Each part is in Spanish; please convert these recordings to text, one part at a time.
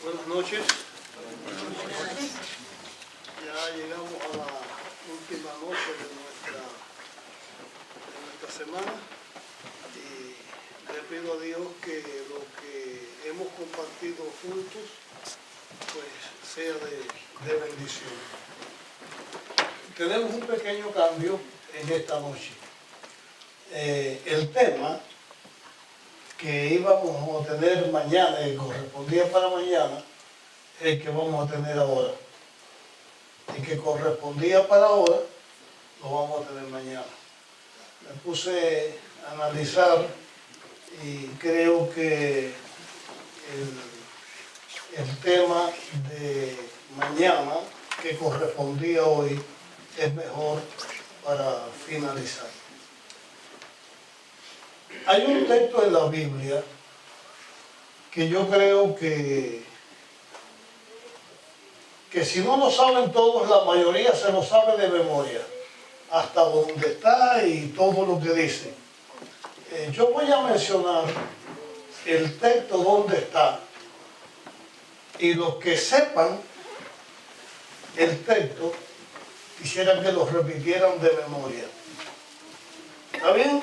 Buenas noches. Ya llegamos a la última noche de nuestra semana y le pido a Dios que lo que hemos compartido juntos pues sea de bendición. Tenemos un pequeño cambio en esta noche. El tema que íbamos a tener mañana y correspondía para mañana es el que vamos a tener ahora. El que correspondía para ahora lo vamos a tener mañana. Me puse a analizar y creo que el tema de mañana que correspondía hoy es mejor para finalizar. Hay un texto en la Biblia que yo creo que si no lo saben todos, la mayoría se lo sabe de memoria, hasta donde está y todo lo que dice. Yo voy a mencionar el texto donde está, y los que sepan el texto quisieran que lo repitieran de memoria. ¿Está bien?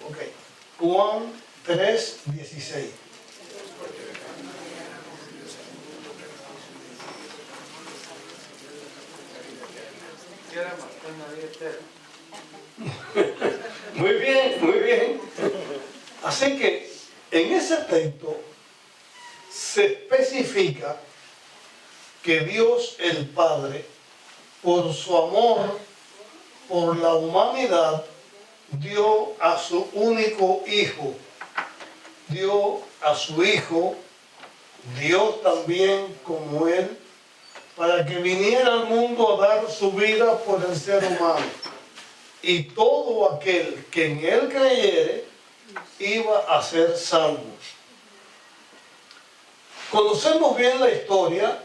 Ok. Juan 3:16. Muy bien, muy bien. Así que en ese texto se especifica que Dios el Padre, por su amor por la humanidad, dio a su único Hijo, dio a su Hijo, Dios también como Él, para que viniera al mundo a dar su vida por el ser humano. Y todo aquel que en Él creyere iba a ser salvo. Conocemos bien la historia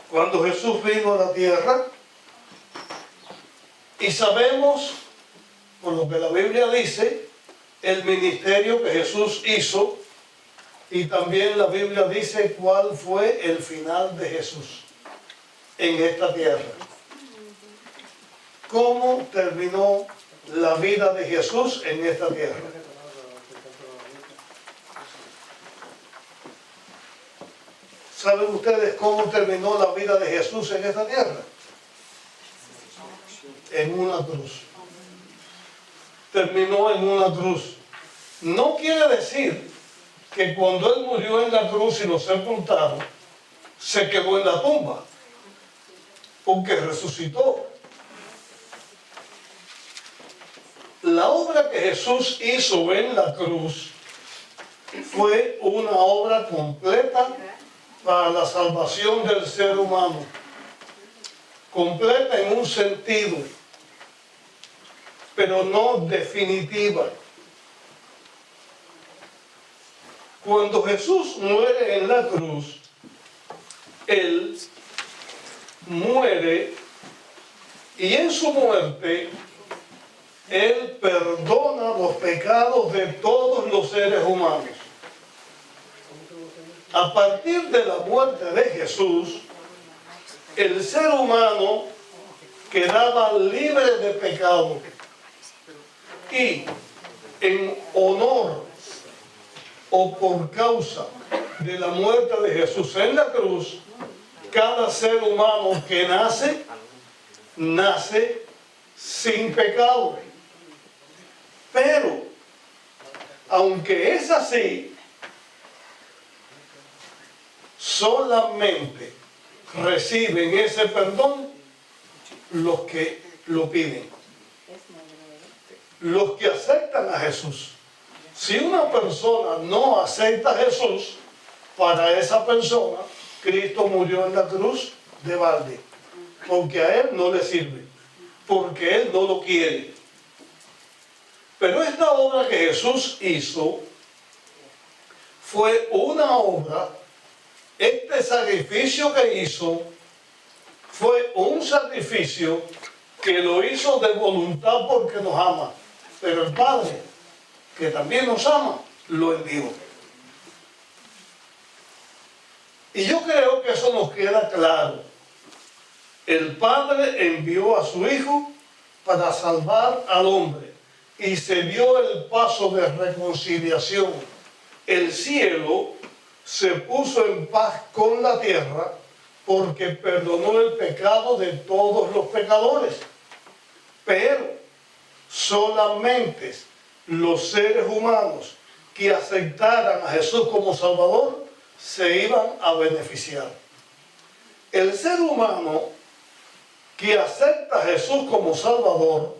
cuando Jesús vino a la tierra y sabemos, por lo que la Biblia dice, el ministerio que Jesús hizo, y también la Biblia dice cuál fue el final de Jesús en esta tierra. ¿Cómo terminó la vida de Jesús en esta tierra? ¿Saben ustedes cómo terminó la vida de Jesús en esta tierra? En una cruz. Terminó en una cruz. No quiere decir que cuando Él murió en la cruz y lo sepultaron, se quedó en la tumba, porque resucitó. La obra que Jesús hizo en la cruz fue una obra completa para la salvación del ser humano. Completa en un sentido, pero no definitiva. Cuando Jesús muere en la cruz, Él muere y en su muerte Él perdona los pecados de todos los seres humanos. A partir de la muerte de Jesús, el ser humano quedaba libre de pecado. Y en honor o por causa de la muerte de Jesús en la cruz, cada ser humano que nace sin pecado. Pero, aunque es así, solamente reciben ese perdón los que lo piden, los que aceptan a Jesús. Si una persona no acepta a Jesús, para esa persona Cristo murió en la cruz de balde, porque a Él no le sirve, porque Él no lo quiere. Pero esta obra que Jesús hizo fue una obra, este sacrificio que hizo fue un sacrificio que lo hizo de voluntad porque nos ama. Pero el Padre, que también nos ama, lo envió. Y yo creo que eso nos queda claro. El Padre envió a su Hijo para salvar al hombre y se dio el paso de reconciliación. El cielo se puso en paz con la tierra porque perdonó el pecado de todos los pecadores. Pero solamente los seres humanos que aceptaran a Jesús como Salvador se iban a beneficiar. El ser humano que acepta a Jesús como Salvador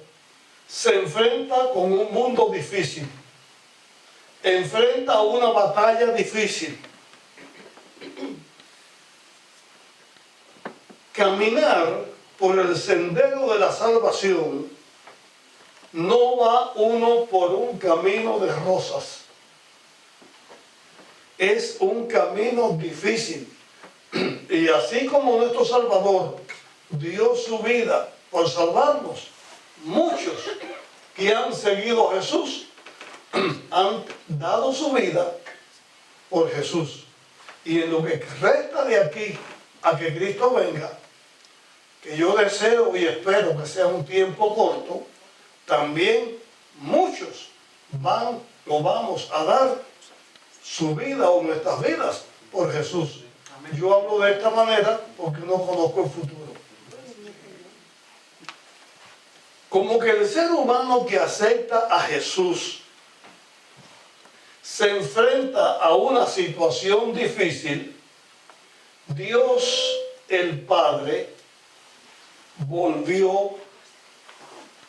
se enfrenta con un mundo difícil, enfrenta una batalla difícil. Caminar por el sendero de la salvación no va uno por un camino de rosas. Es un camino difícil. Y así como nuestro Salvador dio su vida por salvarnos, muchos que han seguido a Jesús han dado su vida por Jesús. Y en lo que resta de aquí a que Cristo venga, que yo deseo y espero que sea un tiempo corto, también muchos van o vamos a dar su vida o nuestras vidas por Jesús. Yo hablo de esta manera porque no conozco el futuro. Como que el ser humano que acepta a Jesús se enfrenta a una situación difícil, Dios el Padre volvió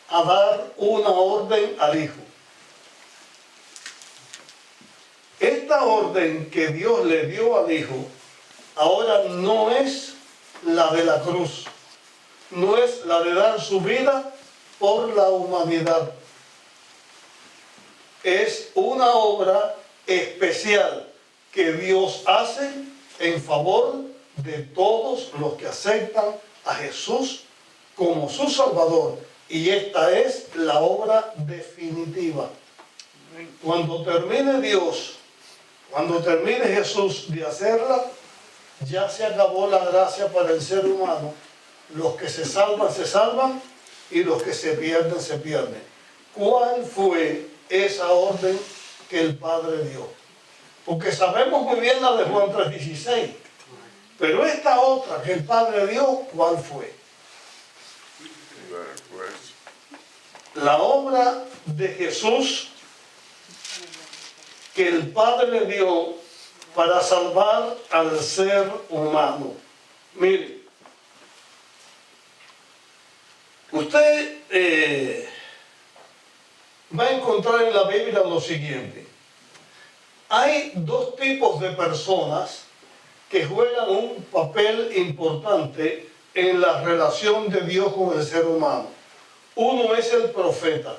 a dar una orden al Hijo. Esta orden que Dios le dio al Hijo ahora no es la de la cruz, no es la de dar su vida por la humanidad. Es una obra especial que Dios hace en favor de todos los que aceptan a Jesús como su Salvador. Y esta es la obra definitiva. Cuando termine Dios, cuando termine Jesús de hacerla, ya se acabó la gracia para el ser humano. Los que se salvan, y los que se pierden. ¿Cuál fue esa orden que el Padre dio? Porque sabemos muy bien la de Juan 3:16, pero esta otra que el Padre dio, ¿cuál fue? La obra de Jesús que el Padre le dio para salvar al ser humano. Mire, usted va a encontrar en la Biblia lo siguiente. Hay dos tipos de personas que juegan un papel importante en la relación de Dios con el ser humano. Uno es el profeta.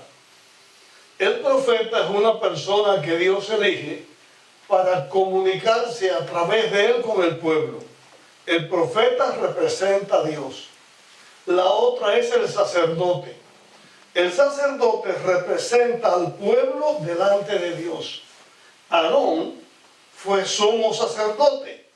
El profeta es una persona que Dios elige para comunicarse a través de él con el pueblo. El profeta representa a Dios. La otra es el sacerdote. El sacerdote representa al pueblo delante de Dios. Aarón fue sumo sacerdote.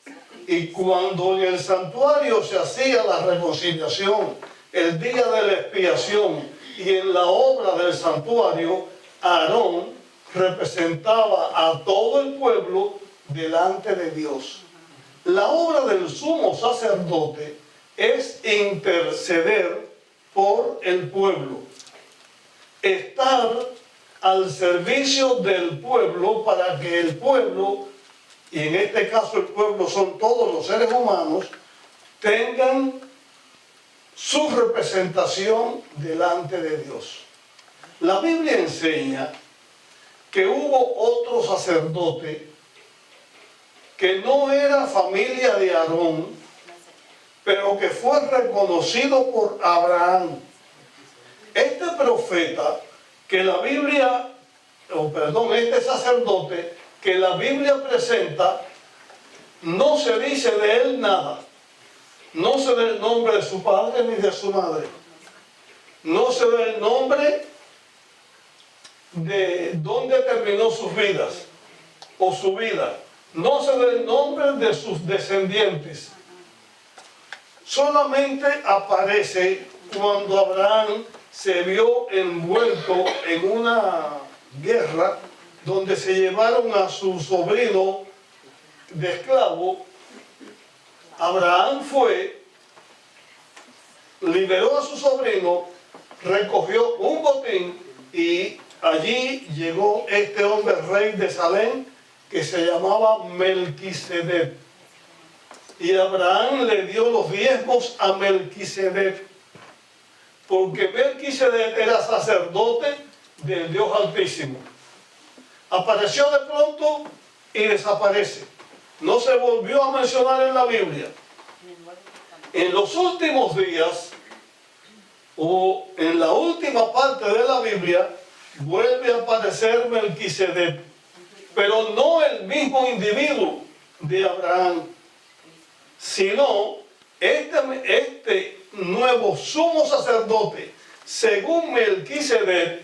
Y cuando en el santuario se hacía la reconciliación, el día de la expiación y en la obra del santuario, Aarón representaba a todo el pueblo delante de Dios. La obra del sumo sacerdote es interceder por el pueblo, estar al servicio del pueblo para que el pueblo, y en este caso el pueblo son todos los seres humanos, tengan su representación delante de Dios. La Biblia enseña que hubo otro sacerdote que no era familia de Aarón, pero que fue reconocido por Abraham. Este profeta que la Biblia, este sacerdote que la Biblia presenta, no se dice de él nada. No se da el nombre de su padre ni de su madre. No se da el nombre de dónde terminó sus vidas o su vida. no se da el nombre de sus descendientes. Solamente aparece cuando Abraham se vio envuelto en una guerra donde se llevaron a su sobrino de esclavo. Abraham fue, liberó a su sobrino, recogió un botín y allí llegó este hombre rey de Salem que se llamaba Melquisedec. Y Abraham le dio los diezmos a Melquisedec, porque Melquisedec era sacerdote del Dios Altísimo. Apareció de pronto y desaparece. No se volvió a mencionar en la Biblia. En los últimos días, o en la última parte de la Biblia, vuelve a aparecer Melquisedec, pero no el mismo individuo de Abraham, sino este nuevo sumo sacerdote, según Melquisedec,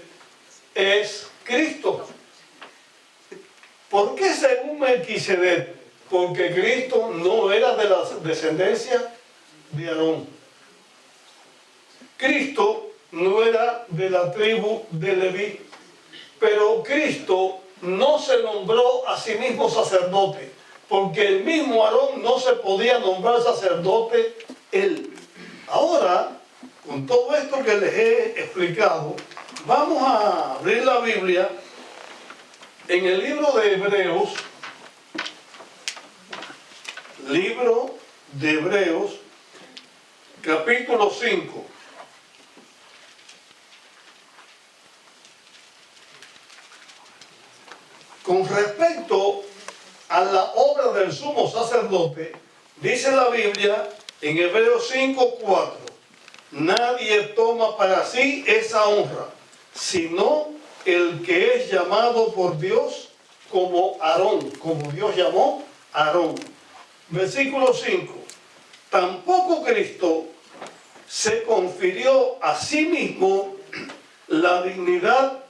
es Cristo. ¿Por qué según Melquisedec? Porque Cristo no era de la descendencia de Aarón. Cristo no era de la tribu de Leví, pero Cristo no se nombró a sí mismo sacerdote, porque el mismo Aarón no se podía nombrar sacerdote él. Ahora, con todo esto que les he explicado, vamos a abrir la Biblia en el libro de Hebreos, capítulo 5. Con respecto a la obra del sumo sacerdote, dice la Biblia en Hebreos 5:4, nadie toma para sí esa honra, sino el que es llamado por Dios como Aarón, como Dios llamó a Aarón. Versículo 5, tampoco Cristo se confirió a sí mismo la dignidad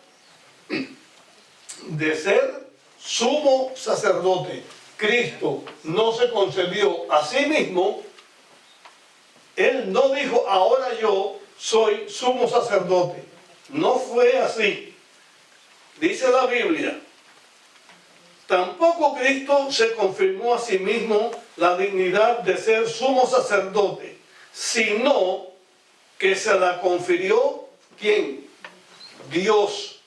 de ser sumo sacerdote. Cristo no se concedió a sí mismo. Él no dijo, ahora yo soy sumo sacerdote. No fue así. Dice la Biblia, tampoco Cristo se confirmó a sí mismo la dignidad de ser sumo sacerdote, sino que se la confirió, ¿quién? Dios.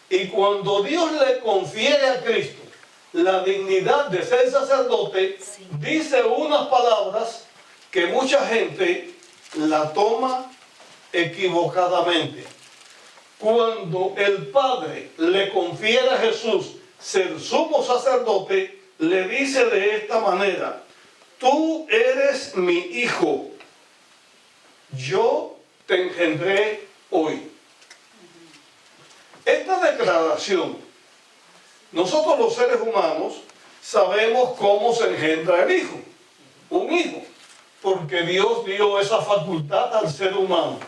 Y cuando Dios le confiere a Cristo la dignidad de ser sacerdote, dice unas palabras que mucha gente la toma equivocadamente. Cuando el Padre le confiere a Jesús ser sumo sacerdote, le dice de esta manera, tú eres mi hijo, yo te engendré hoy. Esta declaración, nosotros los seres humanos sabemos cómo se engendra el hijo, un hijo, porque Dios dio esa facultad al ser humano.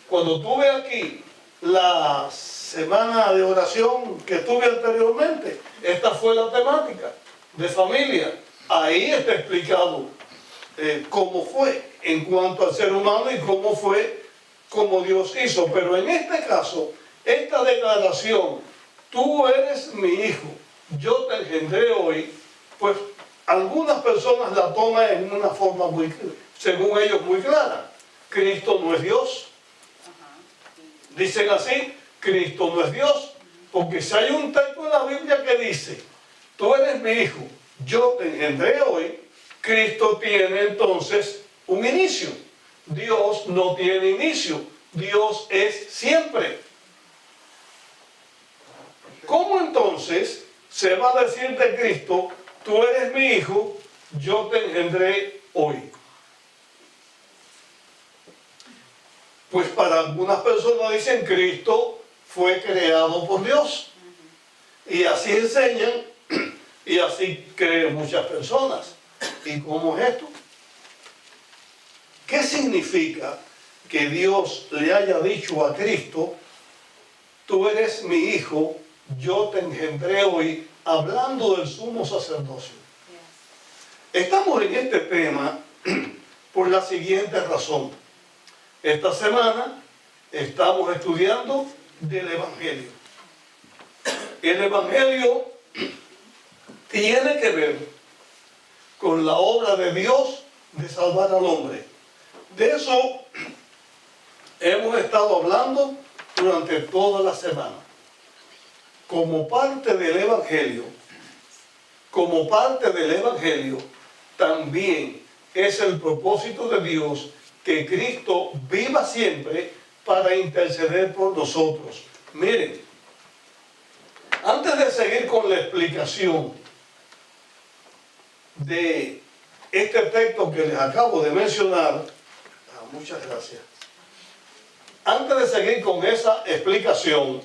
Cuando tuve aquí la semana de oración que tuve anteriormente, esta fue la temática de familia. Ahí está explicado cómo fue en cuanto al ser humano y cómo fue como Dios hizo. Pero en este caso, esta declaración, tú eres mi hijo, yo te engendré hoy, pues algunas personas la toman en una forma muy, según ellos, muy clara. Cristo no es Dios. Dicen así, Cristo no es Dios, porque si hay un texto en la Biblia que dice, tú eres mi hijo, yo te engendré hoy, Cristo tiene entonces un inicio. Dios no tiene inicio, Dios es siempre. ¿Cómo entonces se va a decir de Cristo, tú eres mi hijo, yo te engendré hoy? Pues para algunas personas dicen Cristo fue creado por Dios. Y así enseñan y así creen muchas personas. ¿Y cómo es esto? ¿Qué significa que Dios le haya dicho a Cristo, tú eres mi hijo, yo te engendré hoy, hablando del sumo sacerdocio. Estamos en este tema por la siguiente razón. Esta semana estamos estudiando del Evangelio. El Evangelio tiene que ver con la obra de Dios de salvar al hombre. De eso hemos estado hablando durante toda la semana. Como parte del Evangelio, también es el propósito de Dios que Cristo viva siempre para interceder por nosotros. Miren, antes de seguir con la explicación de este texto que les acabo de mencionar, muchas gracias. Antes de seguir con esa explicación,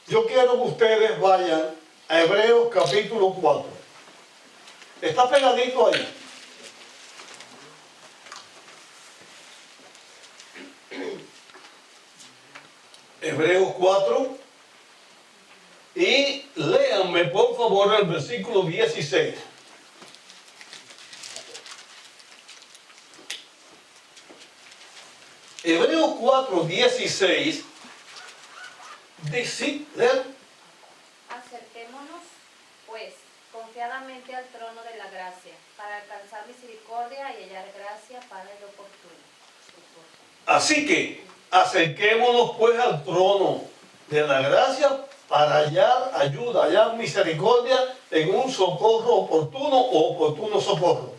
yo quiero que ustedes vayan a Hebreos capítulo 4. Está pegadito ahí. Hebreos 4. Y léanme por favor el versículo 16. Hebreos 4, 16 dice, acerquémonos, pues, confiadamente al trono de la gracia, para alcanzar misericordia y hallar gracia para el oportuno. Así que, acerquémonos pues al trono de la gracia para hallar ayuda, hallar misericordia en un socorro oportuno o oportuno socorro.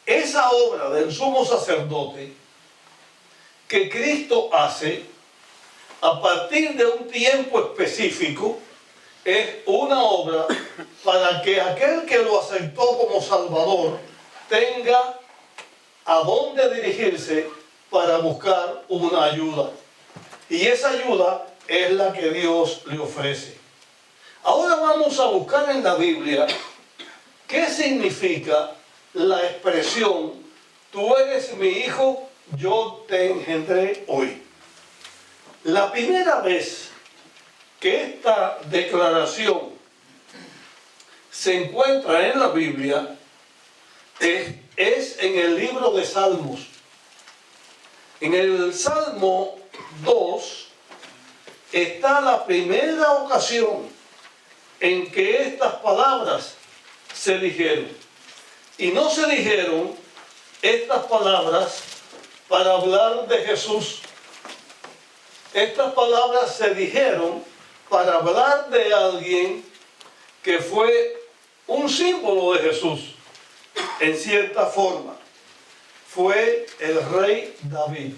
Esa obra del sumo sacerdote que Cristo hace a partir de un tiempo específico es una obra para que aquel que lo aceptó como Salvador tenga a dónde dirigirse para buscar una ayuda. Y esa ayuda es la que Dios le ofrece. Ahora vamos a buscar en la Biblia qué significa la expresión, tú eres mi hijo, yo te engendré hoy. La primera vez que esta declaración se encuentra en la Biblia es en el libro de Salmos. En el Salmo 2 está la primera ocasión en que estas palabras se dijeron. Y no se dijeron estas palabras para hablar de Jesús. Estas palabras se dijeron para hablar de alguien que fue un símbolo de Jesús, en cierta forma. Fue el rey David.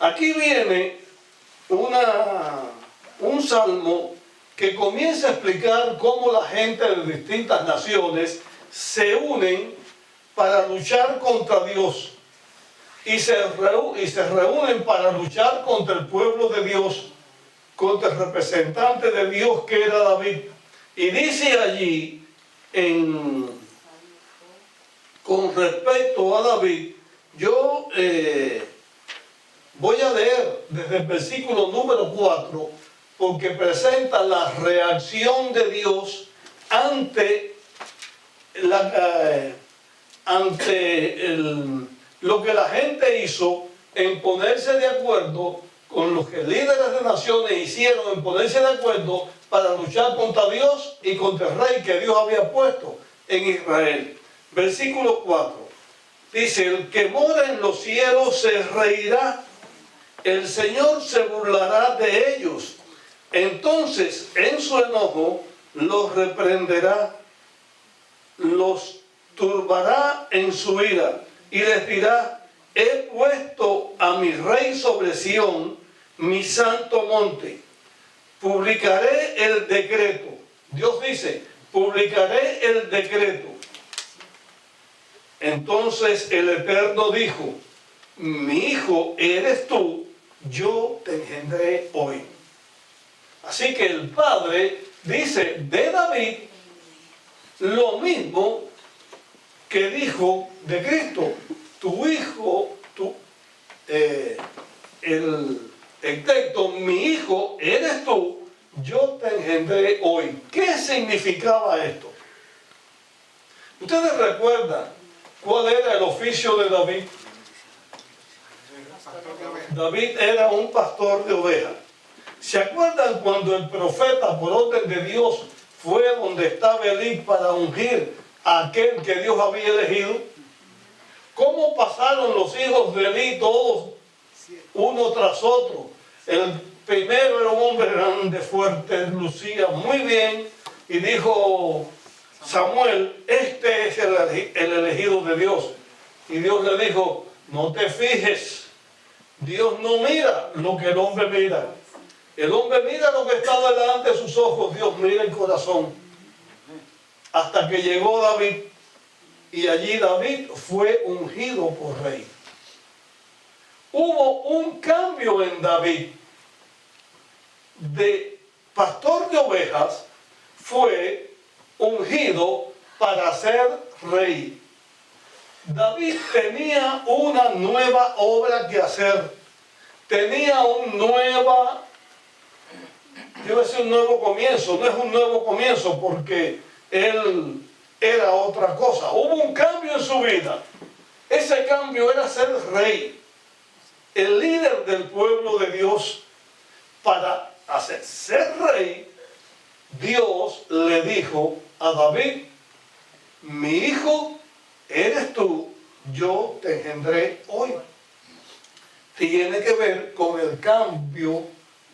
Aquí viene un salmo que comienza a explicar cómo la gente de distintas naciones se unen para luchar contra Dios y se reúnen para luchar contra el pueblo de Dios, contra el representante de Dios que era David. Y dice allí, con respecto a David, yo voy a leer desde el versículo número 4, porque presenta la reacción de Dios ante lo que la gente hizo en ponerse de acuerdo con lo que líderes de naciones hicieron, en ponerse de acuerdo para luchar contra Dios y contra el rey que Dios había puesto en Israel. Versículo 4 dice, el que mora en los cielos se reirá, el Señor se burlará de ellos, entonces en su enojo los reprenderá, los turbará en su ira y les dirá, he puesto a mi rey sobre Sión, mi santo monte. Publicaré el decreto. Dios dice, publicaré el decreto. Entonces el Eterno dijo, mi hijo eres tú, yo te engendré hoy. Así que el Padre dice de David lo mismo que dijo de Cristo, tu hijo, el texto, mi hijo eres tú, yo te engendré hoy. ¿Qué significaba esto? ¿Ustedes recuerdan cuál era el oficio de David? David era un pastor de ovejas. ¿Se acuerdan cuando el profeta, por orden de Dios, fue donde estaba Elí para ungir a aquel que Dios había elegido? ¿Cómo pasaron los hijos de Elí todos, uno tras otro? El primero era un hombre grande, fuerte, lucía muy bien, y dijo Samuel, este es el elegido de Dios. Y Dios le dijo, no te fijes, Dios no mira lo que el hombre mira. El hombre mira lo que está delante de sus ojos, Dios mira el corazón. Hasta que llegó David, y allí David fue ungido por rey. Hubo un cambio en David. De pastor de ovejas fue ungido para ser rey. David tenía una nueva obra que hacer. Tenía un nuevo comienzo. No es un nuevo comienzo porque él era otra cosa. Hubo un cambio en su vida. Ese cambio era ser rey, el líder del pueblo de Dios. Para hacer ser rey, Dios le dijo a David, mi hijo eres tú, yo te engendré hoy. Tiene que ver con el cambio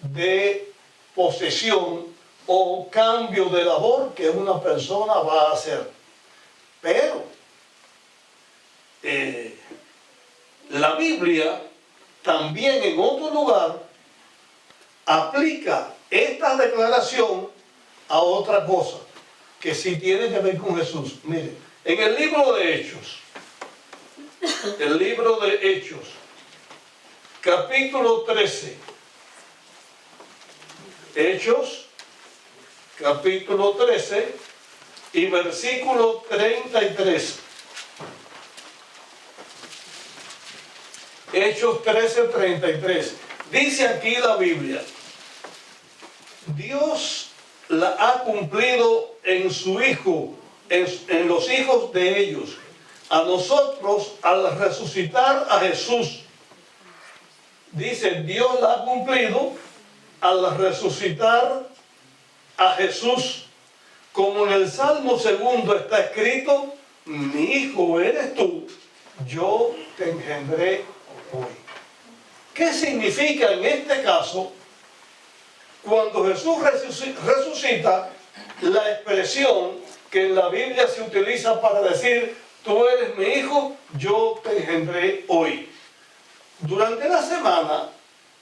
de posesión o cambio de labor que una persona va a hacer. Pero la Biblia también en otro lugar aplica esta declaración a otra cosa que sí tiene que ver con Jesús. Miren, en el libro de Hechos, capítulo 13, Hechos, capítulo 13 y versículo 33. Hechos 13, 33. Dice aquí la Biblia, Dios la ha cumplido en su Hijo, en los hijos de ellos. A nosotros, al resucitar a Jesús, dice, Dios la ha cumplido al resucitar a Jesús. Como en el Salmo 2 está escrito, mi hijo eres tú, yo te engendré hoy. ¿Qué significa en este caso cuando Jesús resucita la expresión que en la Biblia se utiliza para decir, tú eres mi hijo, yo te engendré hoy? Durante la semana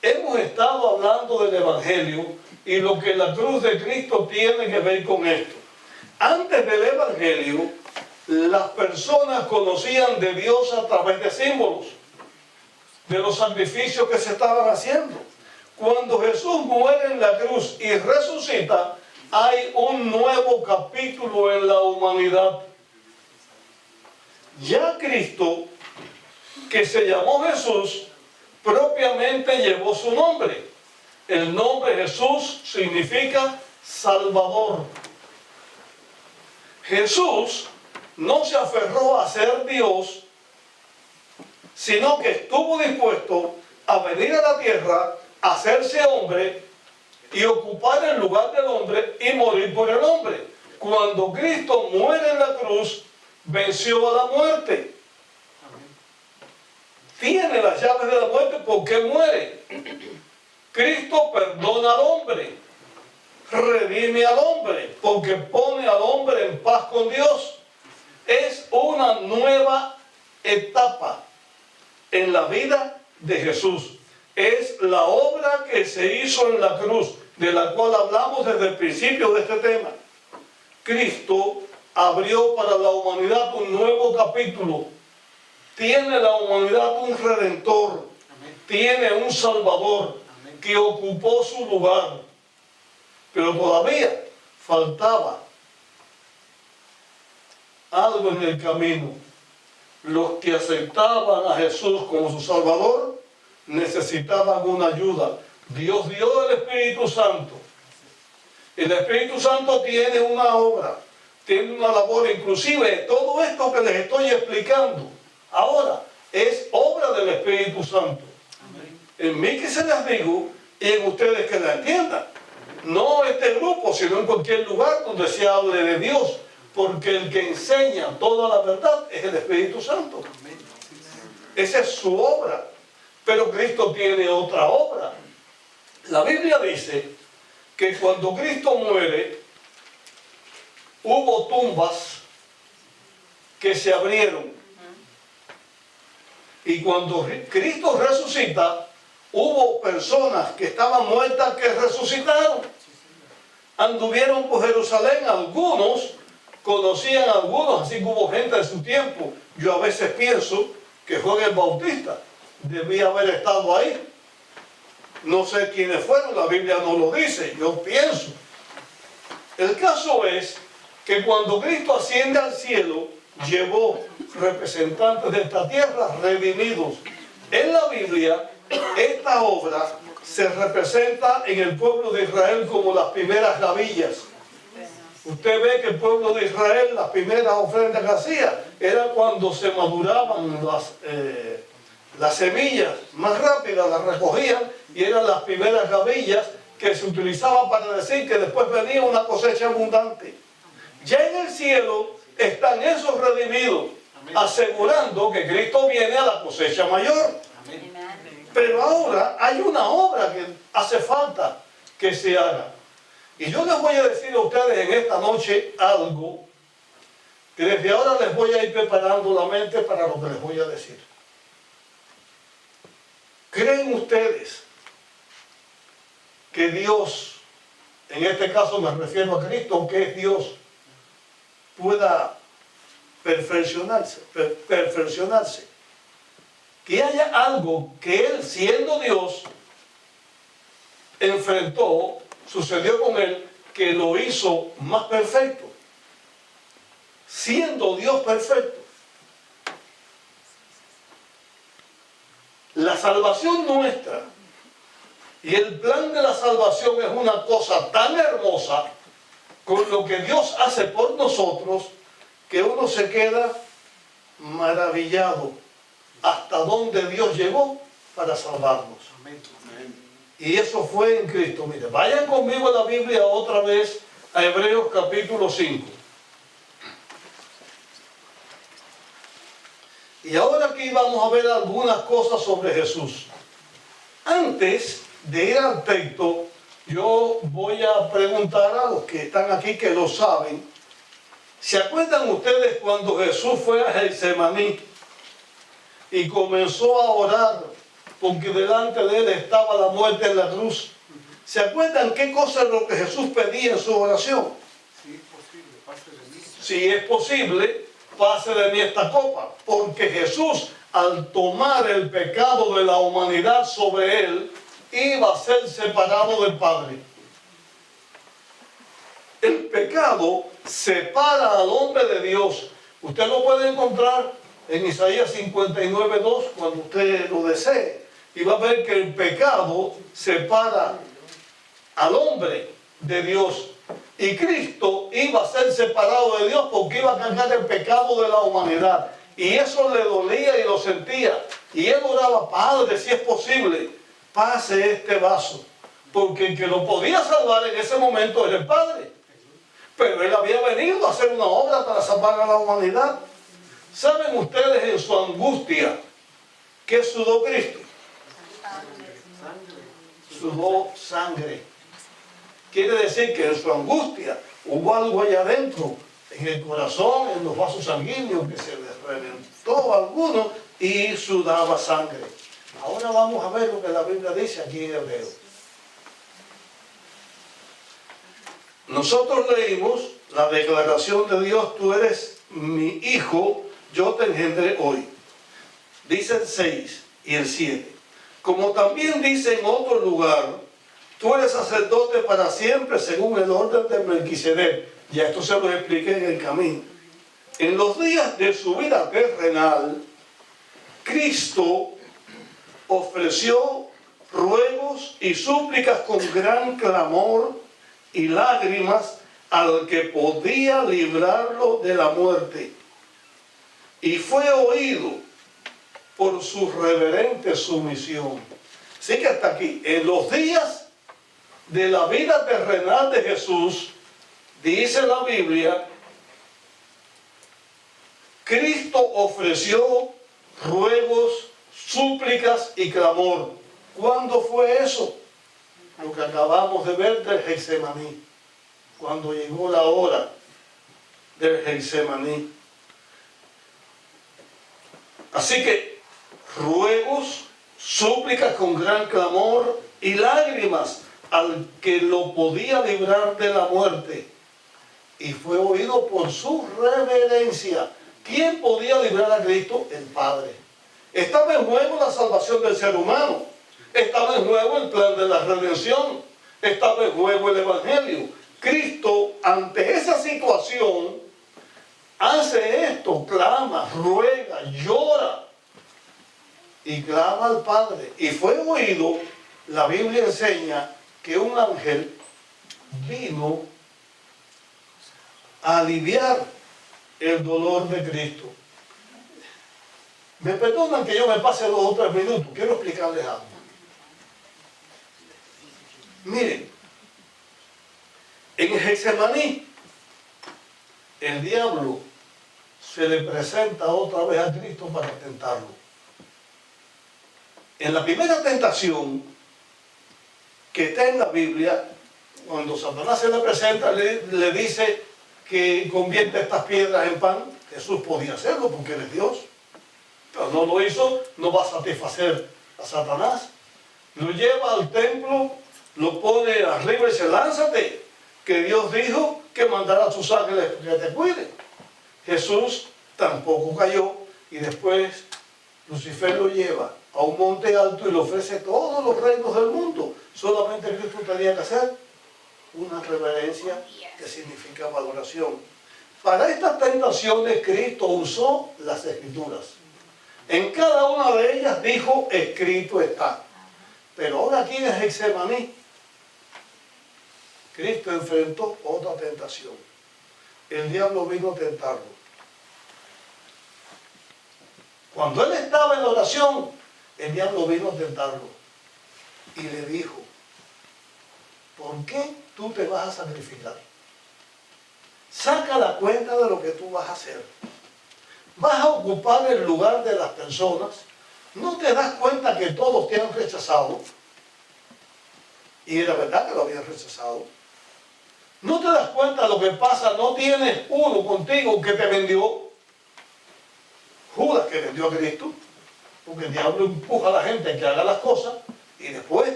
hemos estado hablando del Evangelio y lo que la cruz de Cristo tiene que ver con esto. Antes del Evangelio, las personas conocían de Dios a través de símbolos, de los sacrificios que se estaban haciendo. Cuando Jesús muere en la cruz y resucita, hay un nuevo capítulo en la humanidad. Ya Cristo, que se llamó Jesús, propiamente llevó su nombre. El nombre Jesús significa Salvador. Jesús no se aferró a ser Dios, sino que estuvo dispuesto a venir a la tierra, a hacerse hombre y ocupar el lugar del hombre y morir por el hombre. Cuando Cristo muere en la cruz, venció a la muerte. Tiene las llaves de la muerte porque muere. Cristo perdona al hombre, redime al hombre, porque pone al hombre en paz con Dios. Es una nueva etapa en la vida de Jesús. Es la obra que se hizo en la cruz, de la cual hablamos desde el principio de este tema. Cristo abrió para la humanidad un nuevo capítulo. Tiene la humanidad un redentor. Amén. Tiene un salvador. Amén. Que ocupó su lugar. Pero todavía faltaba algo en el camino. Los que aceptaban a Jesús como su salvador necesitaban una ayuda. Dios dio el Espíritu Santo El Espíritu Santo tiene una obra, tiene una labor, inclusive todo esto que les estoy explicando ahora es obra del Espíritu Santo. En mí que se las digo y en ustedes que la entiendan. No este grupo, sino en cualquier lugar donde se hable de Dios, porque el que enseña toda la verdad es el Espíritu Santo. Esa es su obra. Pero Cristo tiene otra obra. La Biblia dice que cuando Cristo muere, hubo tumbas que se abrieron. Y cuando Cristo resucita, hubo personas que estaban muertas que resucitaron. Anduvieron por Jerusalén, algunos conocían a algunos, así que hubo gente de su tiempo. Yo a veces pienso que Juan el Bautista debía haber estado ahí. No sé quiénes fueron, la Biblia no lo dice, yo pienso. El caso es que cuando Cristo asciende al cielo, llevó representantes de esta tierra redimidos. En la Biblia, esta obra se representa en el pueblo de Israel como las primeras gavillas. Usted ve que el pueblo de Israel, las primeras ofrendas que hacía, era cuando se maduraban las semillas más rápidas, las recogían y eran las primeras gavillas que se utilizaban para decir que después venía una cosecha abundante. Ya en el cielo están esos redimidos, asegurando que Cristo viene a la cosecha mayor. Pero ahora hay una obra que hace falta que se haga. Y yo les voy a decir a ustedes en esta noche algo que desde ahora les voy a ir preparando la mente para lo que les voy a decir. ¿Creen ustedes que Dios, en este caso me refiero a Cristo, que es Dios, pueda perfeccionarse? Que haya algo que Él, siendo Dios, enfrentó, sucedió con Él, que lo hizo más perfecto. Siendo Dios perfecto. La salvación nuestra y el plan de la salvación es una cosa tan hermosa con lo que Dios hace por nosotros que uno se queda maravillado hasta dónde Dios llegó para salvarnos. Y eso fue en Cristo. Mire, vayan conmigo a la Biblia otra vez a Hebreos capítulo 5. Y ahora aquí vamos a ver algunas cosas sobre Jesús. Antes de ir al texto, yo voy a preguntar a los que están aquí que lo saben. ¿Se acuerdan ustedes cuando Jesús fue a Getsemaní y comenzó a orar porque delante de él estaba la muerte en la cruz? ¿Se acuerdan qué cosa es lo que Jesús pedía en su oración? Si es posible, pase de mí esta copa, porque Jesús, al tomar el pecado de la humanidad sobre él, iba a ser separado del Padre. El pecado separa al hombre de Dios. Usted lo puede encontrar en Isaías 59:2 cuando usted lo desee, y va a ver que el pecado separa al hombre de Dios. Y Cristo iba a ser separado de Dios porque iba a cargar el pecado de la humanidad. Y eso le dolía y lo sentía. Y él oraba: Padre, si es posible, pase este vaso. Porque el que lo podía salvar en ese momento era el Padre. Pero él había venido a hacer una obra para salvar a la humanidad. ¿Saben ustedes en su angustia qué sudó Cristo? Sudó sangre. Quiere decir que en su angustia hubo algo allá adentro, en el corazón, en los vasos sanguíneos, que se les reventó a alguno y sudaba sangre. Ahora vamos a ver lo que la Biblia dice aquí en Hebreo. Nosotros leímos la declaración de Dios: tú eres mi hijo, yo te engendré hoy. Dice el 6 y el 7. Como también dice en otro lugar: tú eres sacerdote para siempre según el orden de Melquisedec. Ya esto se lo expliqué en el camino. En los días de su vida terrenal, Cristo ofreció ruegos y súplicas con gran clamor y lágrimas al que podía librarlo de la muerte. Y fue oído por su reverente sumisión. Así que hasta aquí, en los días de la vida terrenal de Jesús, dice la Biblia, Cristo ofreció ruegos, súplicas y clamor. ¿Cuándo fue eso? Lo que acabamos de ver del Getsemaní, cuando llegó la hora del Getsemaní. Así que ruegos, súplicas con gran clamor y lágrimas al que lo podía librar de la muerte. Y fue oído por su reverencia. ¿Quién podía librar a Cristo? El Padre. Estaba en juego la salvación del ser humano. Estaba en juego el plan de la redención. Estaba en juego el Evangelio. Cristo, ante esa situación, hace esto, clama, ruega, llora y clama al Padre. Y fue oído, la Biblia enseña que un ángel vino a aliviar el dolor de Cristo. Me perdonan que yo me pase 2 o 3 minutos, quiero explicarles algo. Miren, en el Getsemaní, el diablo se le presenta otra vez a Cristo para tentarlo. En la primera tentación que está en la Biblia, cuando Satanás se le presenta, le dice que convierte estas piedras en pan. Jesús podía hacerlo porque él es Dios, pero no lo hizo. No va a satisfacer a Satanás. Lo lleva al templo, lo pone arriba y dice, lánzate, que Dios dijo que mandará a sus ángeles que te cuiden. Jesús tampoco cayó, y después Lucifer lo lleva a un monte alto y le ofrece todos los reinos del mundo. Solamente Cristo tenía que hacer una reverencia, que significa valoración. Para estas tentaciones Cristo usó las Escrituras. En cada una de ellas dijo, escrito está. Pero ahora aquí en Getsemaní, Cristo enfrentó otra tentación. El diablo vino a tentarlo. Cuando él estaba en oración, el diablo vino a tentarlo y le dijo, ¿por qué tú te vas a sacrificar? Saca la cuenta de lo que tú vas a hacer. Vas a ocupar el lugar de las personas. ¿No te das cuenta que todos te han rechazado? Y era verdad que lo habían rechazado. ¿No te das cuenta de lo que pasa? No tienes uno contigo que te vendió. Judas, que vendió a Cristo, porque el diablo empuja a la gente a que haga las cosas y después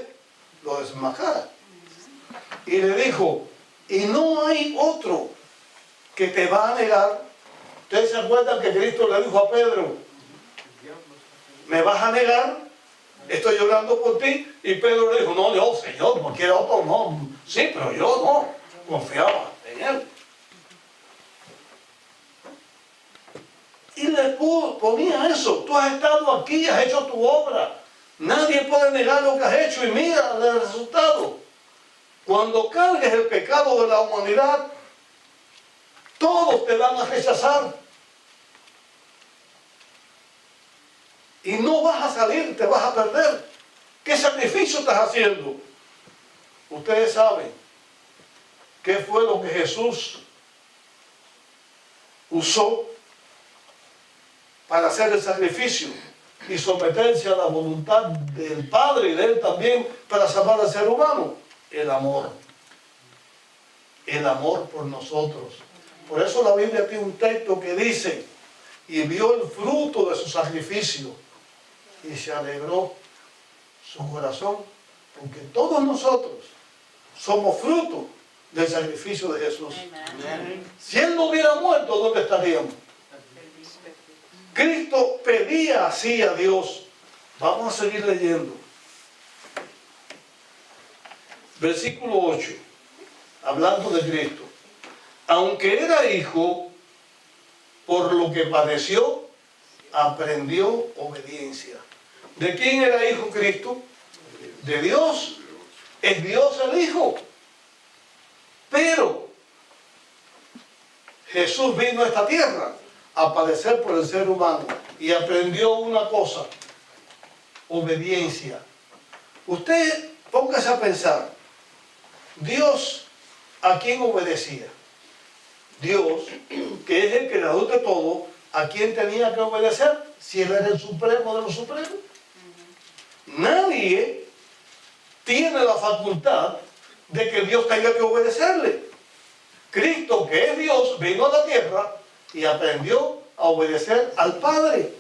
lo desenmascara. Y le dijo, y no hay otro que te va a negar. ¿Ustedes se acuerdan que Cristo le dijo a Pedro, ¿me vas a negar? Estoy llorando por ti. Y Pedro le dijo, no, yo, Señor, no quiero otro, no. Sí, pero yo no. Confiaba en él. Y le ponía eso. Tú has estado aquí, has hecho tu obra. Nadie puede negar lo que has hecho. Y mira el resultado. Cuando cargues el pecado de la humanidad, todos te van a rechazar. Y no vas a salir, te vas a perder. ¿Qué sacrificio estás haciendo? Ustedes saben qué fue lo que Jesús usó para hacer el sacrificio y someterse a la voluntad del Padre y de Él también para salvar al ser humano. El amor. El amor por nosotros. Por eso la Biblia tiene un texto que dice, y vio el fruto de su sacrificio y se alegró su corazón, porque todos nosotros somos fruto del sacrificio de Jesús. Amén. Si Él no hubiera muerto, ¿dónde estaríamos? Cristo pedía así a Dios. Vamos a seguir leyendo. Versículo 8, hablando de Cristo. Aunque era hijo, por lo que padeció, aprendió obediencia. ¿De quién era hijo Cristo? De Dios. Es Dios el Hijo. Pero Jesús vino a esta tierra a padecer por el ser humano y aprendió una cosa: obediencia. Usted póngase a pensar, Dios, ¿a quién obedecía? Dios, que es el creador de todo, ¿a quién tenía que obedecer? Si Él era el supremo de los supremos. Nadie tiene la facultad de que Dios tenga que obedecerle. Cristo, que es Dios, vino a la tierra y aprendió a obedecer al Padre.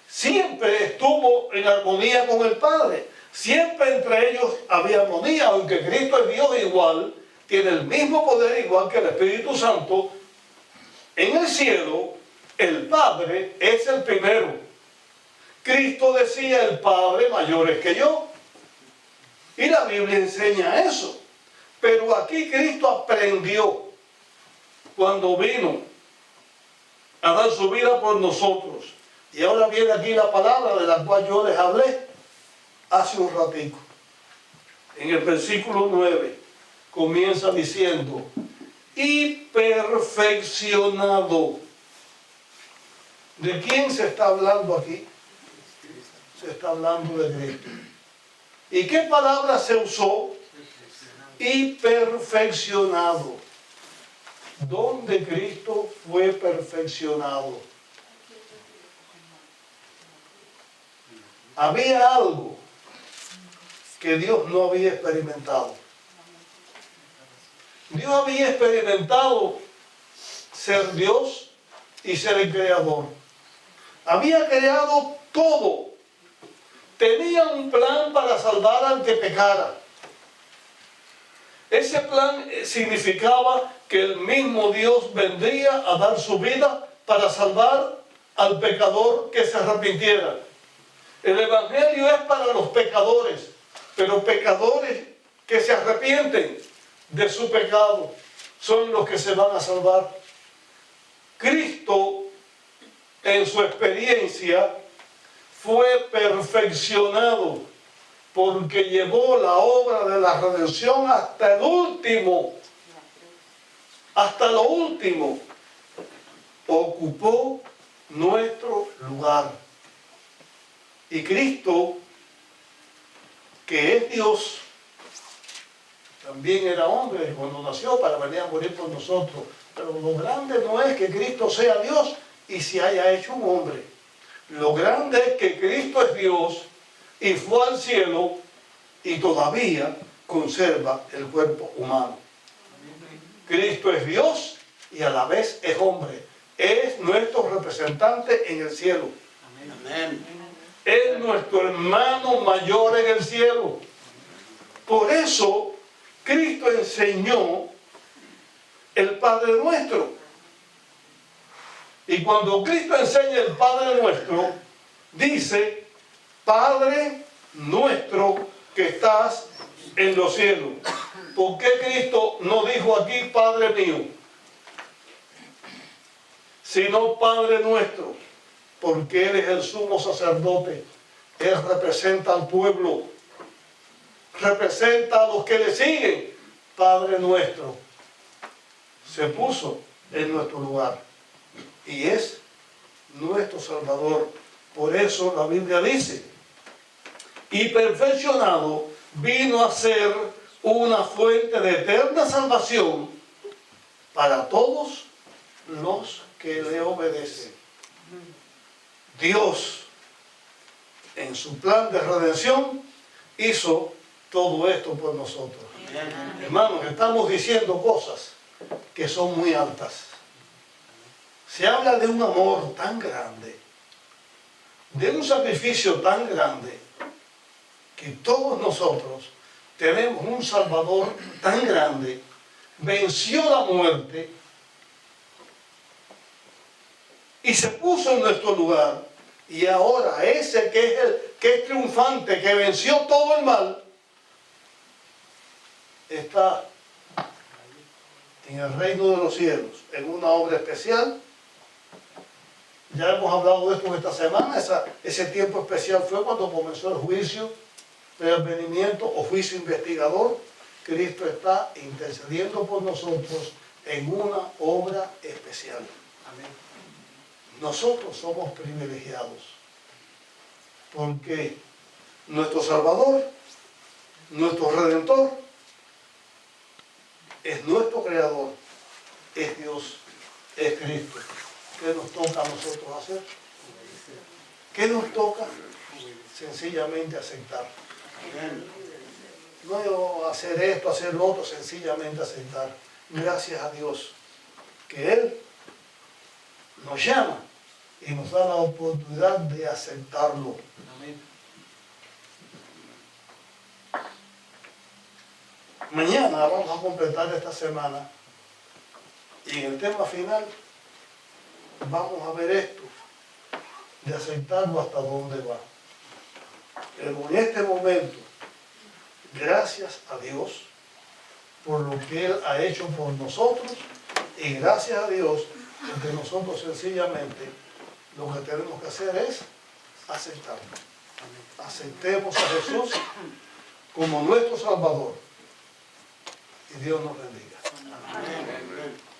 Siempre estuvo en armonía con el Padre. Siempre entre ellos había armonía, aunque Cristo es Dios igual, tiene el mismo poder igual que el Espíritu Santo. En el cielo, el Padre es el primero. Cristo decía: el Padre mayor es que yo. Y la Biblia enseña eso. Pero aquí Cristo aprendió cuando vino a dar su vida por nosotros. Y ahora viene aquí la palabra de la cual yo les hablé hace un ratico. En el versículo 9 comienza diciendo: y perfeccionado. ¿De quién se está hablando aquí? Se está hablando de Cristo. ¿Y qué palabra se usó? Y perfeccionado. ¿Dónde Cristo fue perfeccionado? Había algo que Dios no había experimentado. Dios había experimentado ser Dios y ser el creador. Había creado todo. Tenía un plan para salvar al que pecara. Ese plan significaba que el mismo Dios vendría a dar su vida para salvar al pecador que se arrepintiera. El Evangelio es para los pecadores, pero pecadores que se arrepienten de su pecado son los que se van a salvar. Cristo, en su experiencia, fue perfeccionado porque llevó la obra de la redención hasta el último. Hasta lo último. Ocupó nuestro lugar. Y Cristo, que es Dios, también era hombre cuando nació para venir a morir por nosotros. Pero lo grande no es que Cristo sea Dios y se haya hecho un hombre. Lo grande es que Cristo es Dios y fue al cielo y todavía conserva el cuerpo humano. Cristo es Dios y a la vez es hombre. Es nuestro representante en el cielo. Amén. Es nuestro hermano mayor en el cielo. Por eso Cristo enseñó el Padre Nuestro. Y cuando Cristo enseña el Padre Nuestro, dice: Padre nuestro que estás en los cielos. ¿Por qué Cristo no dijo aquí Padre mío? Sino Padre nuestro, porque Él es el sumo sacerdote. Él representa al pueblo, representa a los que le siguen. Padre nuestro se puso en nuestro lugar y es nuestro Salvador. Por eso la Biblia dice: y perfeccionado vino a ser una fuente de eterna salvación para todos los que le obedecen. Dios, en su plan de redención, hizo todo esto por nosotros. Hermanos, estamos diciendo cosas que son muy altas. Se habla de un amor tan grande, de un sacrificio tan grande, que todos nosotros tenemos un Salvador tan grande, venció la muerte y se puso en nuestro lugar, y ahora ese que es triunfante, que venció todo el mal, está en el reino de los cielos, en una obra especial. Ya hemos hablado de esto esta semana. Ese tiempo especial fue cuando comenzó el juicio de advenimiento o juicio investigador, Cristo está intercediendo por nosotros en una obra especial. Amén. Nosotros somos privilegiados porque nuestro Salvador, nuestro Redentor, es nuestro Creador, es Dios, es Cristo. ¿Qué nos toca a nosotros hacer? ¿Qué nos toca? Sencillamente aceptar. No hacer esto, hacer lo otro, sencillamente aceptar. Gracias a Dios que Él nos llama y nos da la oportunidad de aceptarlo. Amén. Mañana vamos a completar esta semana y en el tema final vamos a ver esto, de aceptarlo hasta dónde va. Pero en este momento, gracias a Dios por lo que Él ha hecho por nosotros y gracias a Dios porque nosotros sencillamente lo que tenemos que hacer es aceptarlo. Aceptemos a Jesús como nuestro Salvador y Dios nos bendiga. Amén.